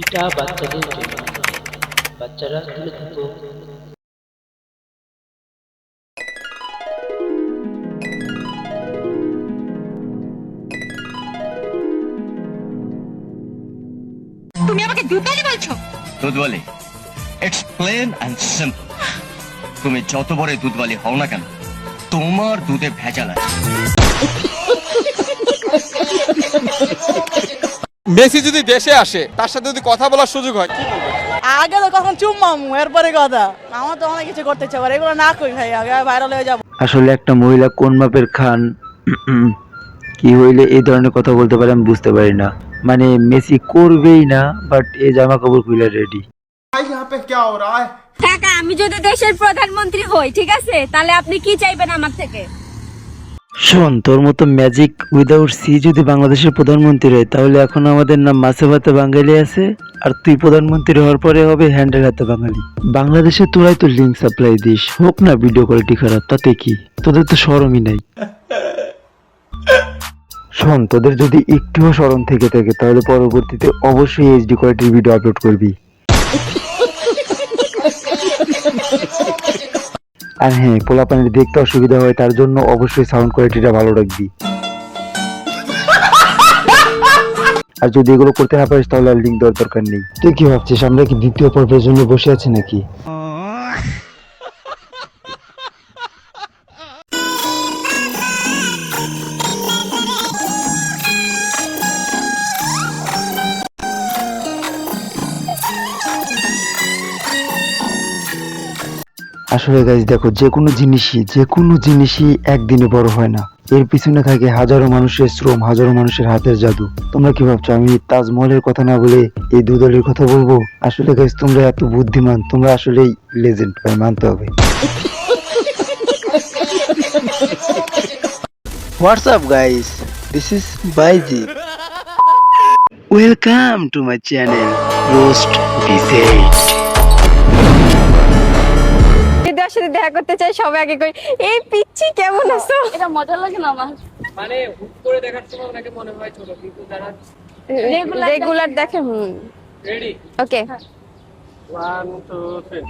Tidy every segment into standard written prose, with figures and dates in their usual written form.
এটা বাচ্চাদের জন্য, বাচ্চারা তুলে ধরবো। তুমি আমাকে দুধওয়ালি বলছো? দুধওয়ালি, ইটস প্লেন অ্যান্ড সিম্পল। তুমি যত বড় দুধওয়ালি হও না কেন, তোমার দুধে ভেজাল আছে। মেসি যদি দেশে আসে, তার সাথে যদি কথা বলার সুযোগ হয়, আগে তো কখন চুম্মামু, এরপরে কথা। আমার তো অনেক কিছু করতে ইচ্ছা করে, এগুলো না কই ভাই, আগে ভাইরাল হয়ে যাবো। আসলে একটা মহিলা কোন মাপের খান কি হইলে এই ধরনের কথা বলতে পারে আমি বুঝতে পারি না। মানে মেসি করবেই না, বাট এই জামা কাপড় খুলে রেডি। কাকা, আমি যদি দেশের প্রধানমন্ত্রী হই, ঠিক আছে, তাহলে আপনি কি চাইবেন আমার থেকে? শোন, তোর মতো ম্যাজিক উইদাউট সি যদি বাংলাদেশের প্রধানমন্ত্রী হয়, তাহলে এখন আমাদের নাম মাছে ভাতে বাঙালি আছে, আর তুই প্রধানমন্ত্রী হওয়ার পরে হবে হ্যান্ডের হাতে বাঙালি। বাংলাদেশে তোরাই তো লিঙ্ক সাপ্লাই দিস, হোক না ভিডিও কোয়ালিটি খারাপ, তাতে কি? তোদের তো শরমই নাই। শোন, তোদের যদি একটুও শরম থেকে থাকে, তাহলে পরবর্তীতে অবশ্যই এইচডি কোয়ালিটির ভিডিও আপলোড করবি। আর হ্যাঁ, পোলাপানের দেখতে অসুবিধা হয়, তার জন্য অবশ্যই সাউন্ড কোয়ালিটিটা ভালো রাখবি। আর যদি এগুলো করতে না পারিস, তাহলে আর লিঙ্ক দেওয়ার দরকার নেই। তুই কি ভাবছিস আমরা কি দ্বিতীয় পর্বের জন্য বসে আছি নাকি? আসলে গাইস দেখো, যে কোনো জিনিসই একদিনে বড় হয় না। এর পিছনে থাকে হাজারো মানুষের শ্রম, হাজারো মানুষের হাতের জাদু। তোমরা কি ভাবছো আমি তাজমহলের কথা না বলে এই দুদলের কথা বলবো? আসলে গাইস তোমরা এত বুদ্ধিমান, তোমরা আসলেই লেজেন্ড, ভাই মানতে হবে। হোয়াটসঅ্যাপ গাইস, দিস ইজ বাইজি। Welcome to my channel roast ডিসেট। সাথে দেখা করতে চাই, সবাই আগে কই এই পিচ্ছি কেমন আছো? এটা মজা লাগে না আমার, মানে হুট করে দেখার সময় ওনাকে মনে হয় ছোট, কিন্তু যারা রেগুলার দেখে। রেডি, ওকে, 1 2 3।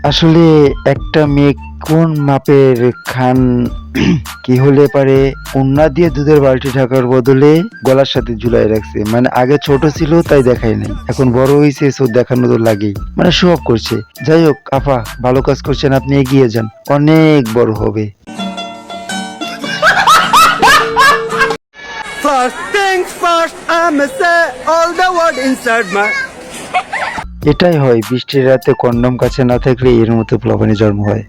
আসলে একটা মেয়ে কোন মাপের খান কি হলে পারে ওন্না দিয়ে দুধের বালতি ঢাকার বদলে গলার সাথে ঝুলাই রাখছে। মানে আগে ছোট ছিল তাই দেখাই নাই, এখন বড় হয়েছে, সো দেখানো তো লাগেই, মানে শো অফ করছে। যাই হোক আপা, ভালো কাজ করছেন, আপনি এগিয়ে যান, অনেক বড় হবে। First things first, I'ma say all the word inside my. এটাই হয়, বৃষ্টির রাতে কন্ডম কাছে না থাকলে এর মতো প্লাবনী জন্ম হয়।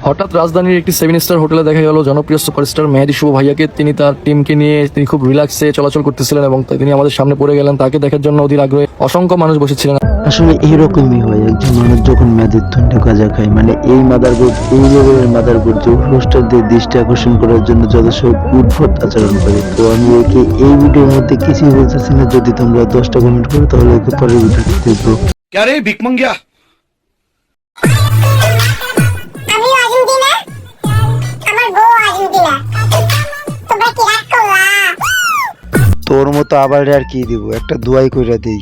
হঠাৎ রাজধানীর একটি 7 স্টার হোটেলে দেখা গেল জনপ্রিয় সুপারস্টার মেহেদী শুভ ভাইয়াকে। তিনি তার টিমকে নিয়ে তিনি খুব রিল্যাক্সে চলাচল করতেছিলেন এবং তিনি আমাদের সামনে পড়ে গেলেন। তাকে দেখার জন্য অধীর আগ্রহে অসংখ্য মানুষ বসেছিলেন। আসলে এইরকমই হয়, একজন মানুষ যখন মেয়াদের ধন্য গাঁজা খায়, মানে এই মাদারবোর্ড, এই লেভেলের মাদারবোর্ড যে হোস্টারদের দৃষ্টি আকর্ষণ করার জন্য যত সব উদ্ভট আচরণ করে। তো আমি ওকে এই ভিডিওর মধ্যে কিছুই বলতেছি না, যদি তোমরা 10টা কমেন্ট করো তাহলে ওকে পরের ভিডিওটি দেখবো। क्या रे भिक मंगिया? আমি আর্জেন্টিনা, আমার বউ আর্জেন্টিনা, তোমরা কি রাগ করলা? তোর মতো আবার আর কি দিব, একটা দোয়াই কইরা দেই,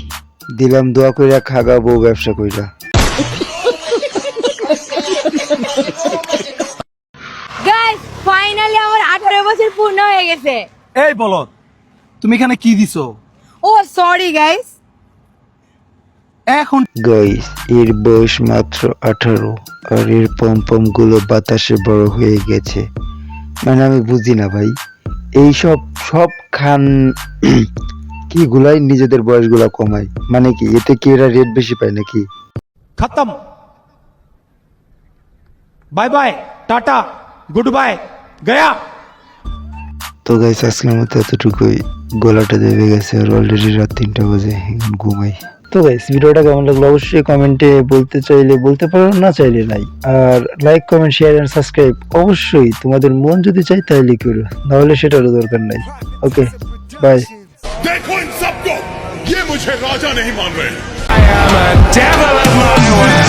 দিলাম দোয়া কইরা, খাগা বউ ব্যবসা কইরা। গাইস, ফাইনালি আমার 18 বছর পূর্ণ হয়ে গেছে। এই বলো, তুমি এখানে কি দিছো? ও সরি গাইস। এখন গাইস, এর বয়স মাত্র 18, আর এর পম গুলো বাতাসে বড় হয়ে গেছে। মানে আমি বুঝি না ভাই, এই সব খান কি গুলাই নিজেদের বয়স গুলা কমায়, মানে কি এতে কি এরা রেট বেশি পায় নাকি? खत्म, bye bye, tata, good bye, गया। তো গাইস আজকের মতো এতটুকুই, গলাটা দেবে গেছে, আর অলরেডি রাত 3টা বাজে, এখন ঘুমাই। তো গাইস ভিডিওটা কেমন লাগলো অবশ্যই কমেন্টে বলতে চাইলে বলতে পারো, না চাইলে নাই। আর like comment share and subscribe অবশ্যই তোমাদের মন যদি চাই তাহলে করো, নাহলে সেটারও দরকার নাই। Okay bye. देखो इन सबको, ये मुझे राजा नहीं मान रहे। I am a devil of my way.